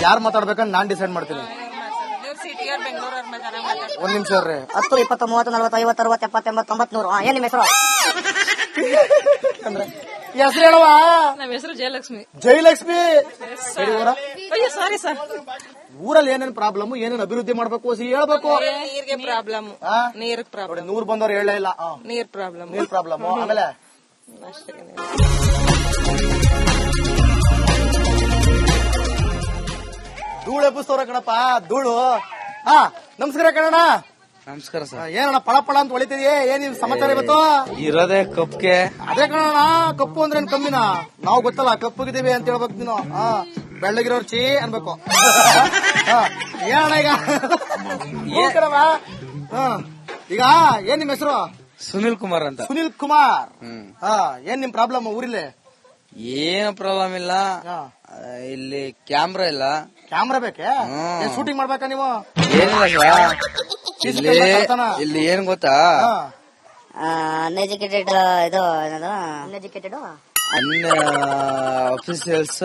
ಯಾರು ಮಾತಾಡ್ಬೇಕಂತ ನಾನ್ ಡಿಸೈಡ್ ಮಾಡ್ತೀನಿ. ಒಂದ್ ನಿಮಿಷ ರೀ. 10, 20, 30, 40, 50, 60, 70, 80, 90, 100. ಏನ್ ನಿಮ್ಮ ಹೆಸರು? ಹೆಸರು ಹೇಳುವ. ನಮ್ಮ ಹೆಸರು ಜಯಲಕ್ಷ್ಮಿ. ಜಯಲಕ್ಷ್ಮಿ. Sorry sir. ಊರಲ್ಲಿ ಏನೇನ್ ಪ್ರಾಬ್ಲಮ್, ಏನೇನ್ ಅಭಿವೃದ್ಧಿ ಮಾಡ್ಬೇಕು ಹೇಳ್ಬೇಕು. ನೀರಿಗೆ ಪ್ರಾಬ್ಲಮ್, ನೀರ್ ಪ್ರಾಬ್ಲಮ್. 100 ಬಂದವ್ರು ಹೇಳೇ ಇಲ್ಲ. ನೀರ್ ಪ್ರಾಬ್ಲಮ್, ನೀರ್ ಪ್ರಾಬ್ಲಮ್. ಆಮೇಲೆ ಧೂಳು ಎಬ್ಬಿಸ್ತವ್ರ ಕಣಪ್ಪ, ಧೂಳು. ನಮಸ್ಕಾರ ಕಣಣ್ಣ. ನಮಸ್ಕಾರ ಸರ್. ಏನಣ್ಣ ಪಳ ಪಳ ಅಂತ ಹೊಳಿತಿದೆಯೇ? ಏನ್ ಸಮಾಚಾರ ಇವತ್ತು? ಇರೋದೇ ಕಪ್ಗೆ. ಅದೇ ಕಣಣ್ಣ, ಕಪ್ಪು ಅಂದ್ರೆ ಕಮ್ಮಿನ ನಾವು ಗೊತ್ತಲ್ಲ, ಕಪ್ಪಗಿದ್ದೀವಿ ಅಂತ ಹೇಳ್ಬೇಕು ನೀನು. ಬೆಳ್ಳಗಿರೋರ್ ಚೀ ಅನ್ಬೇಕು. ಏನಣ್ಣ ಈಗ ಈಗ ಏನ್ ನಿಮ್ ಹೆಸರು? ಸುನಿಲ್ ಕುಮಾರ್ ಅಂತ. ಸುನಿಲ್ ಕುಮಾರ್. ಏನ್ ನಿಮ್ ಪ್ರಾಬ್ಲಮ್ ಊರಿಲ್ಲಿ? ಏನು ಪ್ರಾಬ್ಲಮ್ ಇಲ್ಲ, ಇಲ್ಲಿ ಕ್ಯಾಮ್ರಾ ಇಲ್ಲ. ಕ್ಯಾಮ್ರಾ ಬೇಕೆ? ಶೂಟಿಂಗ್ ಮಾಡ್ಬೇಕಾ ನೀವು? ಏನಿಲ್ಲ ಸರ್, ಇಲ್ಲಿ ಏನ್ ಗೊತ್ತಾ, ಅನ್ಎಜುಕೇಟೆಡ್ ಇದು ಏನದು ಅನ್ಎಜುಕೇಟೆಡ್ ಅಫಿಷಿಯಲ್ಸ್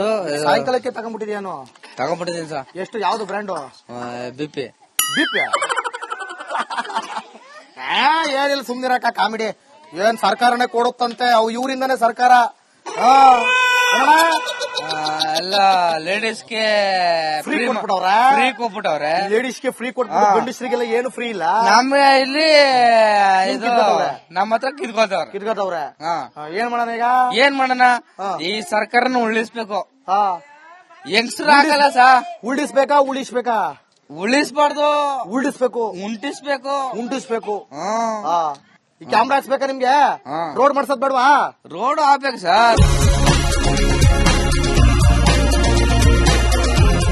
ಸಾಯಂಕಾಲಕ್ಕೆ ತಗೊಂಡ್ಬಿಟ್ಟಿದ್ಯಾನು? ತಗೊಂಡ್ಬಿಟ್ಟಿದ್ದೀನಿ ಸರ್. ಎಷ್ಟು? ಯಾವ್ದು ಬ್ರ್ಯಾಂಡು? ಬಿಪಿ. ಬಿಪಿ ಏನಿಲ್ಲ, ಸುಮ್ನಿರಕ್ಕ ಕಾಮಿಡಿ. ಏನ್ ಸರ್ಕಾರನೇ ಕೊಡುತ್ತಂತೆ, ಅವು ಇವರಿಂದಾನೇ ಸರ್ಕಾರ. ಎಲ್ಲ ಲೇಡೀಸ್ಗೆ ಫ್ರೀ ಕೊಟ್ಬಿಟ್ಟವ್ರ. ಫ್ರೀ ಕೊಟ್ಬಿಟ್ಟವ್ರೆ. ಲೇಡೀಸ್ಗೆ ಫ್ರೀ ಕೊಟ್ಬಿಟ್ಟು ಗಂಡಸರಿಗೆಲ್ಲ ಏನು ಫ್ರೀ ಇಲ್ಲ. ನಮ್ಮ ಇಲ್ಲಿ ಇದು ನಮ್ಮ ಹತ್ರ ಕಿತ್ಕೋತವ್ರೆ. ಏನ್ ಮಾಡೋಣ ಈಗ? ಏನ್ ಮಾಡೋಣ, ಈ ಸರ್ಕಾರನ ಉಳಿಸ್ಬೇಕು. ಹೆಂಗಸರು ಆಗಲ್ಲ ಸಾ. ಉಳಿಸ್ಬೇಕಾ ಉಳಿಸ್ಬೇಕಾ? ಉಳಿಸ್ಬಾರ್ದು, ಉಳಿಸ್ಬೇಕು. ಉಂಟಿಸ್ಬೇಕು. ಈ ಕ್ಯಾಮ್ರಾ ಹಾಕ್ಸ್ಬೇಕಾ ನಿಮ್ಗೆ? ರೋಡ್ ಮಾಡ್ಸೋದ್ ಬೇಡವಾ? ರೋಡ್ ಹಾಕ್ಬೇಕು ಸರ್.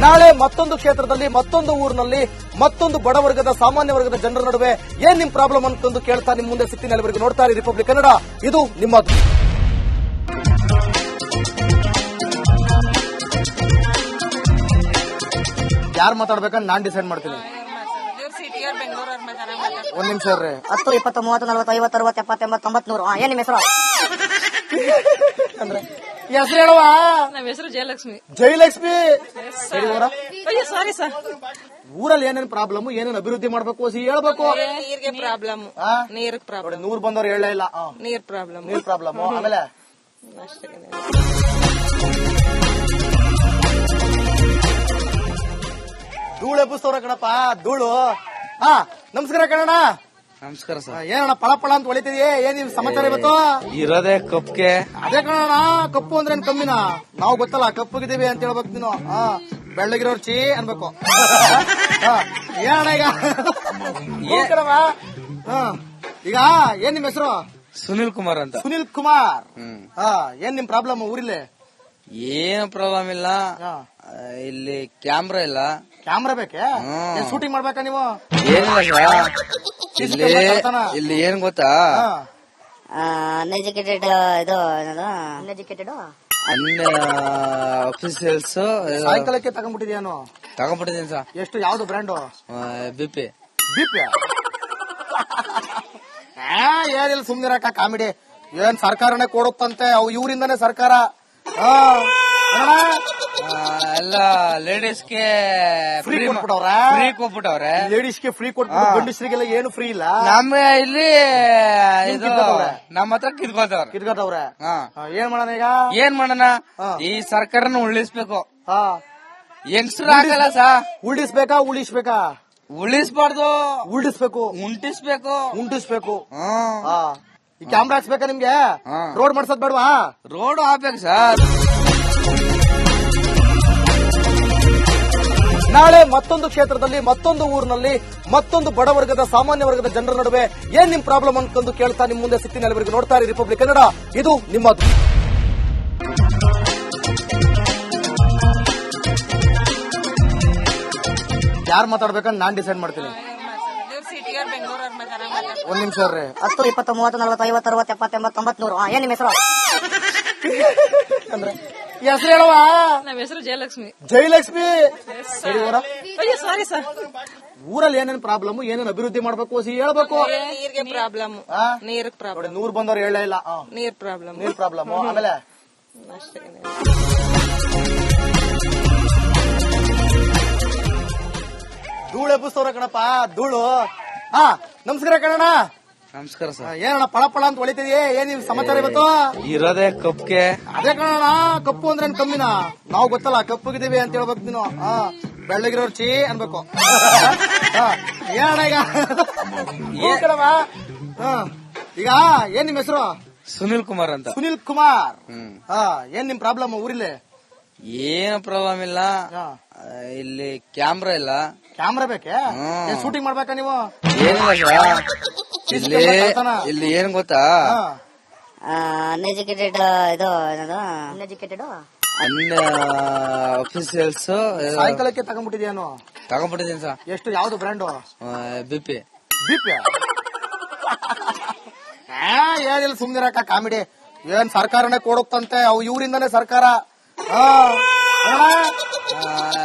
ನಾಳೆ ಮತ್ತೊಂದು ಕ್ಷೇತ್ರದಲ್ಲಿ, ಮತ್ತೊಂದು ಊರಿನಲ್ಲಿ, ಮತ್ತೊಂದು ಬಡವರ್ಗದ, ಸಾಮಾನ್ಯ ವರ್ಗದ ಜನರ ನಡುವೆ ಏನ್ ನಿಮ್ ಪ್ರಾಬ್ಲಮ್ ಅಂತಂದು ಕೇಳ್ತಾ ನಿಮ್ ಮುಂದೆ ಸಿಗ್ತೀನಿ. ಅಲ್ಲಿವರೆಗೂ ನೋಡ್ತಾ ಇರಿ ರಿಪಬ್ಲಿಕ್ ಕನ್ನಡ. ಇದು ನಿಮ್ಮದು. ಯಾರು ಮಾತಾಡ್ಬೇಕಂತ ನಾನ್ ಡಿಸೈಡ್ ಮಾಡ್ತೀನಿ. ಒಂದ್ ನಿಮಿಷ ರೀ. 10, 20, 30, 40, 50, 60, 70, 80, 90, 100. ಏನ್ ನಿಮ್ಮ ಹೆಸರು? ಹೆಸರು ಹೇಳುವ. ನಮ್ಮ ಹೆಸರು ಜಯಲಕ್ಷ್ಮಿ. ಜಯಲಕ್ಷ್ಮಿ. Sorry sir. ಊರಲ್ಲಿ ಏನೇನ್ ಪ್ರಾಬ್ಲಮ್, ಏನೇನ್ ಅಭಿವೃದ್ಧಿ ಮಾಡ್ಬೇಕು ಹೇಳ್ಬೇಕು. ನೀರಿಗೆ ಪ್ರಾಬ್ಲಮ್, ನೀರ್ ಪ್ರಾಬ್ಲಮ್. 100 ಬಂದವ್ರು ಹೇಳೇ ಇಲ್ಲ. ನೀರ್ ಪ್ರಾಬ್ಲಮ್, ನೀರ್ ಪ್ರಾಬ್ಲಮ್. ಆಮೇಲೆ ಧೂಳು ಎಬ್ಬಿಸ್ತವ್ರ ಕಣಪ್ಪ, ಧೂಳು. ನಮಸ್ಕಾರ ಕಣಣ್ಣ. ನಮಸ್ಕಾರ ಸರ್. ಏನಣ್ಣ ಪಳ ಪಳ ಅಂತ ಹೊಳಿತಿದೆಯೇ? ಏನ್ ಸಮಾಚಾರ ಇವತ್ತು? ಇರೋದೇ ಕಪ್ಗೆ. ಅದೇ ಕಣಣ್ಣ, ಕಪ್ಪು ಅಂದ್ರೆ ಕಮ್ಮಿನ ನಾವು ಗೊತ್ತಲ್ಲ, ಕಪ್ಪಗಿದ್ದೀವಿ ಅಂತ ಹೇಳ್ಬೇಕು ನೀನು. ಬೆಳ್ಳಗಿರೋರ್ ಚೀ ಅನ್ಬೇಕು. ಏನಣ್ಣ ಈಗ ಏನ್ ನಿಮ್ ಹೆಸರು? ಸುನಿಲ್ ಕುಮಾರ್ ಅಂತ. ಸುನಿಲ್ ಕುಮಾರ್. ಏನ್ ನಿಮ್ ಪ್ರಾಬ್ಲಮ್ ಊರಿಲ್ಲಿ? ಏನು ಪ್ರಾಬ್ಲಮ್ ಇಲ್ಲ, ಇಲ್ಲಿ ಕ್ಯಾಮ್ರಾ ಇಲ್ಲ. ಕ್ಯಾಮ್ರಾ ಬೇಕೆ? ಶೂಟಿಂಗ್ ಮಾಡ್ಬೇಕಾ ನೀವು? ಏನಿಲ್ಲ ಸರ್, ಇಲ್ಲಿ ಏನ್ ಗೊತ್ತಾ, ಅನ್ಎಜುಕೇಟೆಡ್ ಇದು ಏನದು ಅನ್ಎಜುಕೇಟೆಡ್ ಅಫಿಷಿಯಲ್ಸ್ ಸಾಯಂಕಾಲಕ್ಕೆ ತಗೊಂಡ್ಬಿಟ್ಟಿದ್ಯಾನು? ತಗೊಂಡ್ಬಿಟ್ಟಿದ್ದೀನಿ ಸರ್. ಎಷ್ಟು? ಯಾವ್ದು ಬ್ರ್ಯಾಂಡು? ಬಿಪಿ. ಬಿಪಿ ಏನಿಲ್ಲ, ಸುಮ್ನಿರಕ್ಕ ಕಾಮಿಡಿ. ಏನ್ ಸರ್ಕಾರನೇ ಕೊಡುತ್ತಂತೆ, ಅವು ಇವರಿಂದಾನೇ ಸರ್ಕಾರ. ಎಲ್ಲ ಲೇಡೀಸ್ಗೆ ಫ್ರೀ ಕೊಟ್ಬಿಟ್ಟವ್ರೆ. ಲೇಡೀಸ್ಗೆ ಫ್ರೀ ಕೊಟ್ಬಿಟ್ಟು ಗಂಡಸರಿಗೆಲ್ಲ ಏನು ಫ್ರೀ ಇಲ್ಲ. ನಮ್ಮ ಇಲ್ಲಿ ಇದು ನಮ್ಮ ಹತ್ರ ಕಿತ್ಕೋತವ್ರೆ. ಏನ್ ಮಾಡೋಣ ಈಗ? ಏನ್ ಮಾಡೋಣ, ಈ ಸರ್ಕಾರನ ಉಳಿಸ್ಬೇಕು. ಹೆಂಗಸರು ಆಗಲ್ಲ ಸಾ. ಉಳಿಸ್ಬೇಕಾ ಉಳಿಸ್ಬೇಕಾ? ಉಳಿಸ್ಬಾರ್ದು, ಉಳಿಸ್ಬೇಕು. ಉಂಟಿಸ್ಬೇಕು. ಈ ಕ್ಯಾಮ್ರಾ ಹಾಕ್ಸ್ಬೇಕಾ ನಿಮ್ಗೆ? ರೋಡ್ ಮಾಡ್ಸೋದ್ ಬೇಡವಾ? ರೋಡ್ ಹಾಕ್ಬೇಕು ಸರ್. ನಾಳೆ ಮತ್ತೊಂದು ಕ್ಷೇತ್ರದಲ್ಲಿ, ಮತ್ತೊಂದು ಊರಿನಲ್ಲಿ, ಮತ್ತೊಂದು ಬಡವರ್ಗದ, ಸಾಮಾನ್ಯ ವರ್ಗದ ಜನರ ನಡುವೆ ಏನ್ ನಿಮ್ ಪ್ರಾಬ್ಲಮ್ ಅಂತಂದು ಕೇಳ್ತಾ ನಿಮ್ ಮುಂದೆ ಸಿಗ್ತೀನಿ. ಅಲ್ಲಿವರೆಗೂ ನೋಡ್ತಾ ಇರಿ ರಿಪಬ್ಲಿಕ್ ಕನ್ನಡ. ಇದು ನಿಮ್ಮದು. ಯಾರು ಮಾತಾಡ್ಬೇಕಂತ ನಾನ್ ಡಿಸೈಡ್ ಮಾಡ್ತೀನಿ. ಒಂದ್ ನಿಮಿಷ ರೀ. 10, 20, 30, 40, 50, 60, 70, 80, 90, 100. ಏನ್ ನಿಮ್ಮ ಹೆಸರು? ಹೆಸರು ಹೇಳುವ. ನಮ್ಮ ಹೆಸರು ಜಯಲಕ್ಷ್ಮಿ. ಜಯಲಕ್ಷ್ಮಿ. Sorry sir. ಊರಲ್ಲಿ ಏನೇನ್ ಪ್ರಾಬ್ಲಮ್, ಏನೇನ್ ಅಭಿವೃದ್ಧಿ ಮಾಡ್ಬೇಕು ಹೇಳ್ಬೇಕು. ನೀರಿಗೆ ಪ್ರಾಬ್ಲಮ್, ನೀರ್ ಪ್ರಾಬ್ಲಮ್. 100 ಬಂದವ್ರು ಹೇಳೇ ಇಲ್ಲ. ನೀರ್ ಪ್ರಾಬ್ಲಮ್, ಆಮೇಲೆ ಧೂಳು ಎಬ್ಬಿಸ್ತವ್ರ ಕಣಪ್ಪ ಧೂಳು. ಹಾ ನಮಸ್ಕಾರ ಕಣಣ್ಣ. ನಮಸ್ಕಾರ ಸರ್. ಏನಣ್ಣ ಪಳ ಪಳ ಅಂತ ಹೊಳಿತಿದ್ಯೆ, ಏನ್ ನಿಮ್ ಸಮಾಚಾರ ಇವತ್ತು? ಇರೋದೇ ಕಪ್ಗೆ. ಅದೇ ಕಣಣ್ಣ, ಕಪ್ಪು ಅಂದ್ರೆ ಕಮ್ಮಿನ ನಾವು ಗೊತ್ತಲ್ಲ, ಕಪ್ಪುಗಿದೀವಿ ಅಂತ ಹೇಳ್ಬೇಕು ನೀನು. ಬೆಳ್ಳಗಿರೋರ್ ಚೀ ಅನ್ಬೇಕು. ಏನಣ್ಣ ಈಗ ಕಣವ? ಈಗ ಏನ್ ನಿಮ್ ಹೆಸರು? ಸುನಿಲ್ ಕುಮಾರ್ ಅಂತ. ಸುನಿಲ್ ಕುಮಾರ್. ಏನ್ ನಿಮ್ ಪ್ರಾಬ್ಲಮ್ ಊರಿಲ್ಲಿ? ಏನು ಪ್ರಾಬ್ಲಮ್ ಇಲ್ಲ, ಇಲ್ಲಿ ಕ್ಯಾಮ್ರಾ ಇಲ್ಲ. ಕ್ಯಾಮ್ರಾ ಬೇಕೆ? ಶೂಟಿಂಗ್ ಮಾಡ್ಬೇಕಾ ನೀವು? ಏನಿಲ್ಲ ಇಲ್ಲಿ ಏನ್ ಗೊತ್ತಾ, ಅನ್ಎಜುಕೇಟೆಡ್ ಇದು ಏನದು ಅನ್ಎಜುಕೇಟೆಡ್ ಅಫಿಸಿಯಲ್ಸ್ ಸಾಯಂಕಾಲಕ್ಕೆ ತಗೊಂಡ್ಬಿಟ್ಟಿದ್ಯಾನು? ತಗೊಂಡ್ಬಿಟ್ಟಿದ್ದೀನಿ ಸರ್. ಎಷ್ಟು? ಯಾವ್ದು ಬ್ರ್ಯಾಂಡು? ಬಿಪಿ. ಬಿಪಿ ಏನಿಲ್ಲ ಸುಮ್ನಿರಕ್ಕ, ಕಾಮಿಡಿ. ಏನ್ ಸರ್ಕಾರನೇ ಕೊಡುತ್ತಂತೆ, ಅವು ಇವರಿಂದಾನೇ ಸರ್ಕಾರ.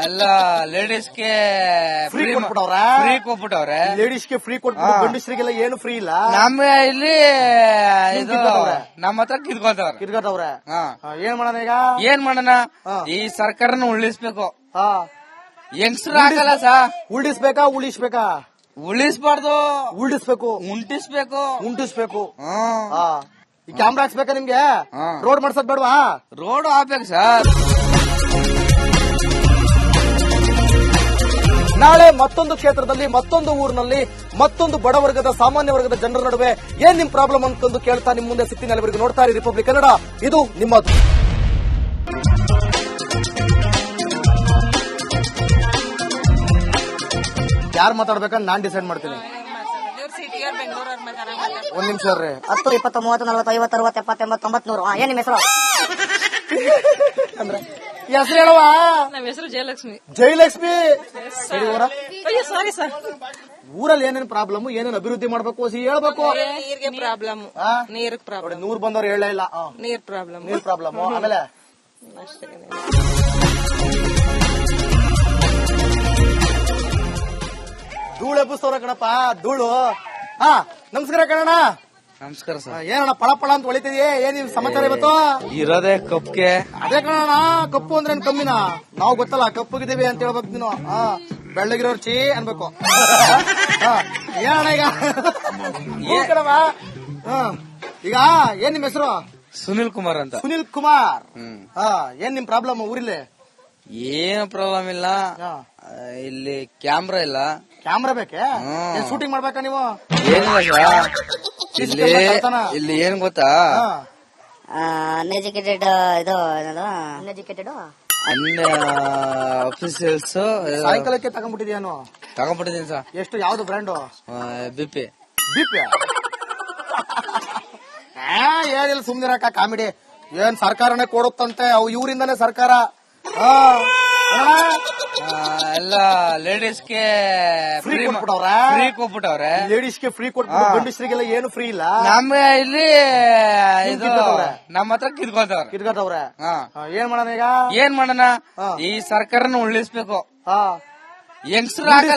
ಎಲ್ಲ ಲೇಡೀಸ್ಗೆ ಫ್ರೀ ಕೊಟ್ಬಿಟ್ಟವ್ರ? ಫ್ರೀ ಕೊಟ್ಬಿಟ್ಟವ್ರೆ. ಲೇಡೀಸ್ಗೆ ಫ್ರೀ ಕೊಟ್ಬಿಟ್ಟು ಗಂಡಸ್ರಿಗೆಲ್ಲ ಏನು ಫ್ರೀ ಇಲ್ಲ. ನಮ್ಮ ಇಲ್ಲಿ ಇದು ನಮ್ಮ ಹತ್ರ ಕಿತ್ಕೊಳ್ತವ್ರೆ. ಕಿರ್ಗತ್ತವ್ರೆ. ಏನ್ ಮಾಡೋಣ ಈಗ? ಏನ್ ಮಾಡೋಣ, ಈ ಸರ್ಕಾರನ ಉಳಿಸ್ಬೇಕು. ಹೆಂಗಸ್ರು ಆಗಲ್ಲ ಸಾ. ಉಳಿಸ್ಬೇಕಾ ಉಳಿಸ್ಬೇಕಾ? ಉಳಿಸ್ಬಾರ್ದು, ಉಳಿಸ್ಬೇಕು. ಉಂಟಿಸ್ಬೇಕು. ಉಂಟಿಸ್ಬೇಕು. ಈ ಕ್ಯಾಮ್ರಾ ಹಾಕ್ಸ್ಬೇಕಾ ನಿಮ್ಗೆ? ರೋಡ್ ಮಾಡ್ಸಕ್ ಬೇಡವಾ? ರೋಡ್ ಹಾಕ್ಬೇಕು ಸರ್. ನಾಳೆ ಮತ್ತೊಂದು ಕ್ಷೇತ್ರದಲ್ಲಿ, ಮತ್ತೊಂದು ಊರಿನಲ್ಲಿ, ಮತ್ತೊಂದು ಬಡವರ್ಗದ ಸಾಮಾನ್ಯ ವರ್ಗದ ಜನರ ನಡುವೆ ಏನ್ ನಿಮ್ ಪ್ರಾಬ್ಲಮ್ ಅಂತಂದು ಕೇಳ್ತಾ ನಿಮ್ ಮುಂದೆ ಸಿಗ್ತೀನಿ. ಅಲ್ಲಿವರೆಗೂ ನೋಡ್ತಾ ಇರಿ ರಿಪಬ್ಲಿಕ್ ಕನ್ನಡ, ಇದು ನಿಮ್ಮದು. ಯಾರು ಮಾತಾಡ್ಬೇಕಂತ ನಾನ್ ಡಿಸೈಡ್ ಮಾಡ್ತೀನಿ. ಒಂದ್ ನಿಮಿಷ ರೀ. 10, 20, 30, 40, 50, 60, 70, 80, 90. ಏನ್ ನಿಮ್ ಹೆಸರು? ಅಂದ್ರೆ ಹೆಸರು ಹೇಳುವ? ನಮ್ಮ ಹೆಸರು ಜಯಲಕ್ಷ್ಮಿ. ಜಯಲಕ್ಷ್ಮಿ. ಅಯ್ಯೋ ಸಾರಿ ಸರ್. ಊರಲ್ಲಿ ಏನೇನ್ ಪ್ರಾಬ್ಲಮ್, ಏನೇನ್ ಅಭಿವೃದ್ಧಿ ಮಾಡ್ಬೇಕು ಹೇಳ್ಬೇಕು. ನೀರಿಗೆ ಪ್ರಾಬ್ಲಮ್, ನೀರಿಗೆ ಪ್ರಾಬ್ಲಮ್. 100 ಬಂದವ್ರು ಹೇಳೇ ಇಲ್ಲ. ನೀರ್ ಪ್ರಾಬ್ಲಮ್, ನೀರ್ ಪ್ರಾಬ್ಲಮ್. ಆಮೇಲೆ ಧೂಳು ಎಬ್ಬಿಸ್ತವ್ರ ಕಣಪ್ಪ ಧೂಳು. ನಮಸ್ಕಾರ ಕಣಣ್ಣ. ನಮಸ್ಕಾರ ಸರ್. ಏನಣ್ಣ ಪಳ ಪಳ ಅಂತ ಹೊಳಿತಿದ್ಯೆ, ಏನ್ ನಿಮ್ ಸಮಾಚಾರ ಇವತ್ತು? ಇರೋದೇ ಕಪ್ಗೆ. ಅದೇ ಕಣಣ್ಣ, ಕಪ್ಪು ಅಂದ್ರೆ ಕಮ್ಮಿನ ನಾವು ಗೊತ್ತಲ್ಲ, ಕಪ್ಪುಗಿದೀವಿ ಅಂತ ಹೇಳ್ಬೇಕು ನೀನು. ಬೆಳ್ಳಗಿರೋರ್ ಚೀ ಅನ್ಬೇಕು. ಏನಣ್ಣ ಈಗ ಕಣವ? ಈಗ ಏನ್ ನಿಮ್ ಹೆಸರು? ಸುನಿಲ್ ಕುಮಾರ್ ಅಂತ. ಸುನಿಲ್ ಕುಮಾರ್. ಏನ್ ನಿಮ್ ಪ್ರಾಬ್ಲಮ್ ಊರಿಲ್ಲಿ? ಏನು ಪ್ರಾಬ್ಲಮ್ ಇಲ್ಲ, ಇಲ್ಲಿ ಕ್ಯಾಮ್ರಾ ಇಲ್ಲ. ಕ್ಯಾಮ್ರಾ ಬೇಕೆ? ಶೂಟಿಂಗ್ ಮಾಡ್ಬೇಕಾ ನೀವು? ಏನಿಲ್ಲ ಇಲ್ಲಿ ಏನ್ ಗೊತ್ತಾ, ಅನ್ಎಜುಕೇಟೆಡ್ ಇದು ಏನದು ಅನ್ಎಜುಕೇಟೆಡ್ ಅಫಿಸಿಯಲ್ಸ್ ಸಾಯಂಕಾಲಕ್ಕೆ ತಗೊಂಡ್ಬಿಟ್ಟಿದ್ಯಾನು? ತಗೊಂಡ್ಬಿಟ್ಟಿದ್ದೀನಿ ಸರ್. ಎಷ್ಟು? ಯಾವ್ದು ಬ್ರ್ಯಾಂಡು? ಬಿಪಿ. ಬಿಪಿ ಏನಿಲ್ಲ ಸುಮ್ನಿರಕ್ಕ, ಕಾಮಿಡಿ. ಏನ್ ಸರ್ಕಾರನೇ ಕೊಡುತ್ತಂತೆ, ಅವು ಇವರಿಂದಾನೇ ಸರ್ಕಾರ. ಎಲ್ಲ ಲೇಡೀಸ್ಗೆ ಫ್ರೀ ಕೊಟ್ಬಿಟ್ಟವ್ರ? ಫ್ರೀ ಕೊಟ್ಬಿಟ್ಟವ್ರೆ. ಲೇಡೀಸ್ಗೆ ಫ್ರೀ ಕೊಟ್ಬಿಟ್ಟು ಗಂಡಸ್ರಿಗೆಲ್ಲ ಏನು ಫ್ರೀ ಇಲ್ಲ. ನಮ್ಮ ಇಲ್ಲಿ ಇದು ನಮ್ಮ ಹತ್ರ ಕಿತ್ಕೊಳ್ತವ್ರೆ. ಕಿರ್ಗತ್ತವ್ರೆ. ಏನ್ ಮಾಡೋಣ ಈಗ? ಏನ್ ಮಾಡೋಣ, ಈ ಸರ್ಕಾರನ ಉಳಿಸ್ಬೇಕು. ಹೆಂಗಸ್ರು ಆಗಲ್ಲ